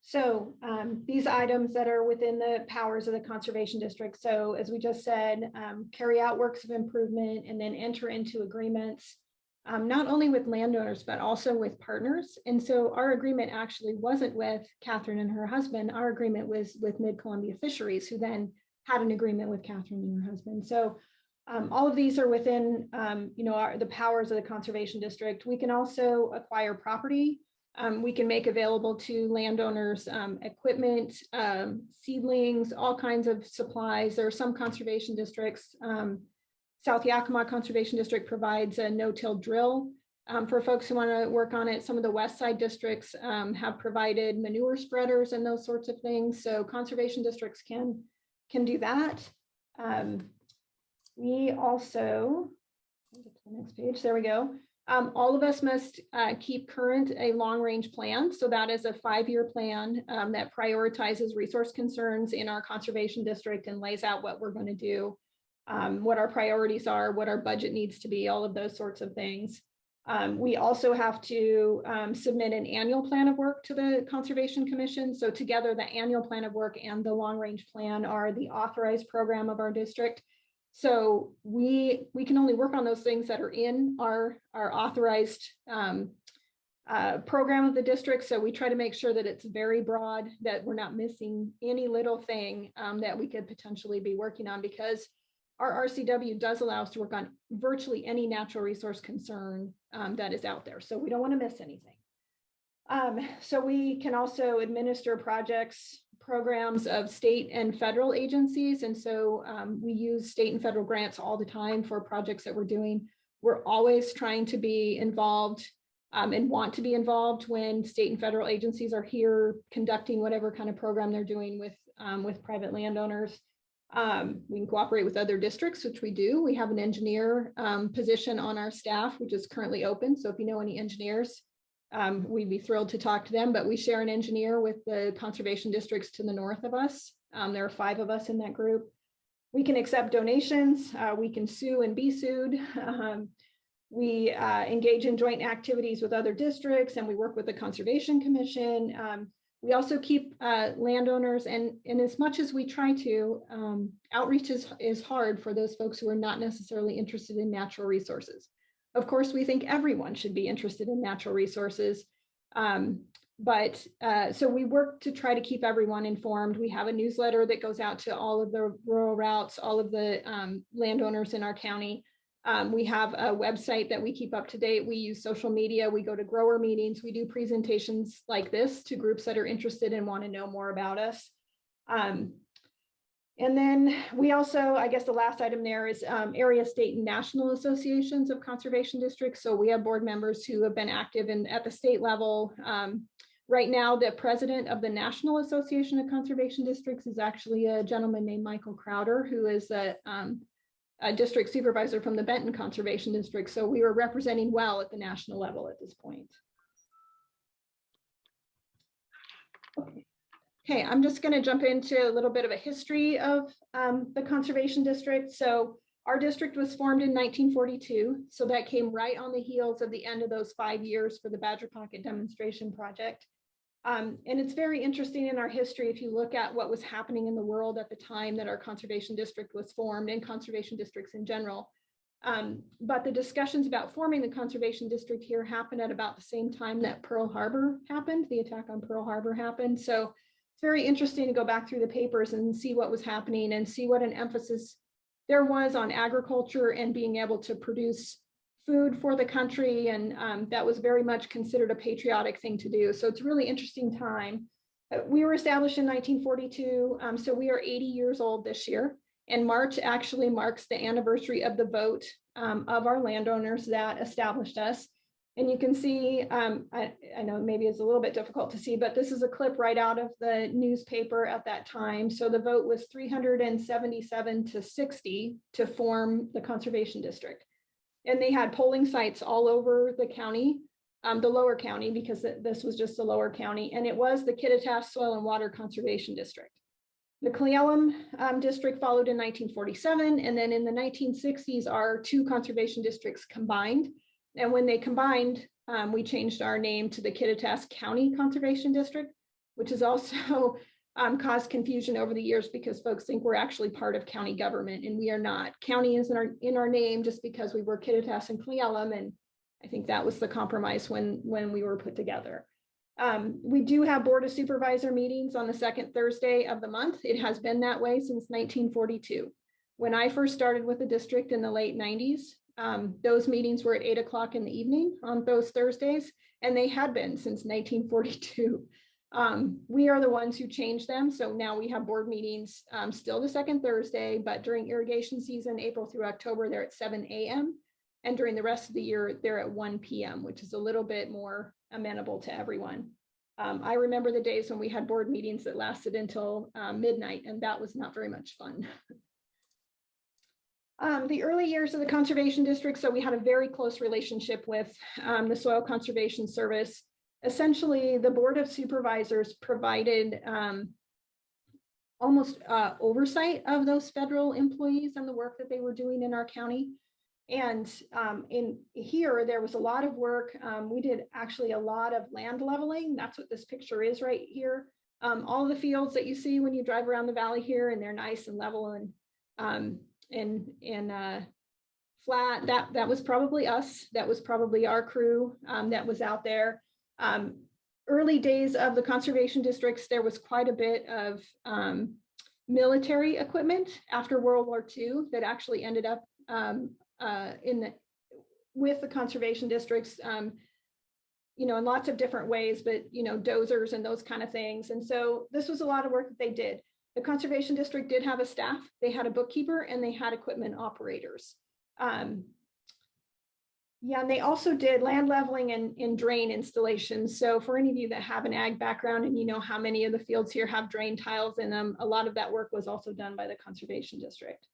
So these items that are within the powers of the Conservation District. So as we just said, carry out works of improvement and then enter into agreements, not only with landowners, but also with partners. And so our agreement actually wasn't with Katherine and her husband. Our agreement was with Mid-Columbia Fisheries, who then had an agreement with Katherine and her husband. So all of these are within the powers of the Conservation District. We can also acquire property. We can make available to landowners equipment, seedlings, all kinds of supplies. There are some conservation districts. South Yakima Conservation District provides a no-till drill for folks who want to work on it. Some of the West Side districts have provided manure spreaders and those sorts of things. So conservation districts can do that. We also, get to the next page, there we go. All of us must keep current a long-range plan. So that is a 5-year plan that prioritizes resource concerns in our conservation district and lays out what we're going to do, what our priorities are, what our budget needs to be, all of those sorts of things. We also have to submit an annual plan of work to the Conservation Commission. So together, the annual plan of work and the long-range plan are the authorized program of our district. So we can only work on those things that are in our authorized program of the district. So we try to make sure that it's very broad, that we're not missing any little thing that we could potentially be working on, because our RCW does allow us to work on virtually any natural resource concern that is out there. So we don't want to miss anything. So we can also administer programs of state and federal agencies. And so we use state and federal grants all the time for projects that we're doing. We're always trying to be involved and want to be involved when state and federal agencies are here conducting whatever kind of program they're doing with private landowners. We can cooperate with other districts, which we do. We have an engineer position on our staff, which is currently open. So if you know any engineers, we'd be thrilled to talk to them, but we share an engineer with the conservation districts to the north of us. There are 5 of us in that group. We can accept donations. We can sue and be sued. We engage in joint activities with other districts, and we work with the Conservation Commission. We also keep landowners, and as much as we try to, outreach is hard for those folks who are not necessarily interested in natural resources. Of course, we think everyone should be interested in natural resources, so we work to try to keep everyone informed. We have a newsletter that goes out to all of the rural routes, all of the landowners in our county. We have a website that we keep up to date. We use social media. We go to grower meetings. We do presentations like this to groups that are interested and want to know more about us. And then we also, I guess the last item there is area, state, and national associations of conservation districts. So we have board members who have been active at the state level. Right now, the president of the National Association of Conservation Districts is actually a gentleman named Michael Crowder, who is a district supervisor from the Benton Conservation District. So we were representing well at the national level at this point. Okay, I'm just going to jump into a little bit of a history of the Conservation District. So our district was formed in 1942. So that came right on the heels of the end of those 5 years for the Badger Pocket Demonstration Project. And it's very interesting in our history if you look at what was happening in the world at the time that our Conservation District was formed, and conservation districts in general. But the discussions about forming the Conservation District here happened at about the same time that Pearl Harbor happened, the attack on Pearl Harbor happened. So it's very interesting to go back through the papers and see what was happening and see what an emphasis there was on agriculture and being able to produce food for the country. And that was very much considered a patriotic thing to do. So it's a really interesting time. We were established in 1942. So we are 80 years old this year. And March actually marks the anniversary of the vote of our landowners that established us. And you can see, I know maybe it's a little bit difficult to see, but this is a clip right out of the newspaper at that time. So the vote was 377 to 60 to form the Conservation District. And they had polling sites all over the county, the lower county, because this was just the lower county. And it was the Kittitas Soil and Water Conservation District. The Cle Elum district followed in 1947. And then in the 1960s, our 2 conservation districts combined. And when they combined, we changed our name to the Kittitas County Conservation District, which has also caused confusion over the years because folks think we're actually part of county government, and we are not. County is in our name just because we were Kittitas and Cle Elum, and I think that was the compromise when we were put together. We do have Board of Supervisor meetings on the second Thursday of the month. It has been that way since 1942. When I first started with the district in the late 90s, those meetings were at 8 o'clock in the evening on those Thursdays, and they had been since 1942. We are the ones who changed them. So now we have board meetings still the second Thursday, but during irrigation season, April through October, they're at 7 a.m. And during the rest of the year, they're at 1 p.m., which is a little bit more amenable to everyone. I remember the days when we had board meetings that lasted until midnight, and that was not very much fun. The early years of the conservation district, so we had a very close relationship with the Soil Conservation Service. Essentially, the Board of Supervisors provided almost oversight of those federal employees and the work that they were doing in our county. And in here, there was a lot of work. We did actually a lot of land leveling. That's what this picture is right here. All the fields that you see when you drive around the valley here, and they're nice and level and flat. That was probably us. That was probably our crew that was out there. Early days of the conservation districts, there was quite a bit of military equipment after World War II that actually ended up with the conservation districts, in lots of different ways, but dozers and those kind of things. And so this was a lot of work that they did. The conservation district did have a staff. They had a bookkeeper and they had equipment operators. Yeah, and they also did land leveling and drain installations. So for any of you that have an ag background and you know how many of the fields here have drain tiles in them, a lot of that work was also done by the conservation district.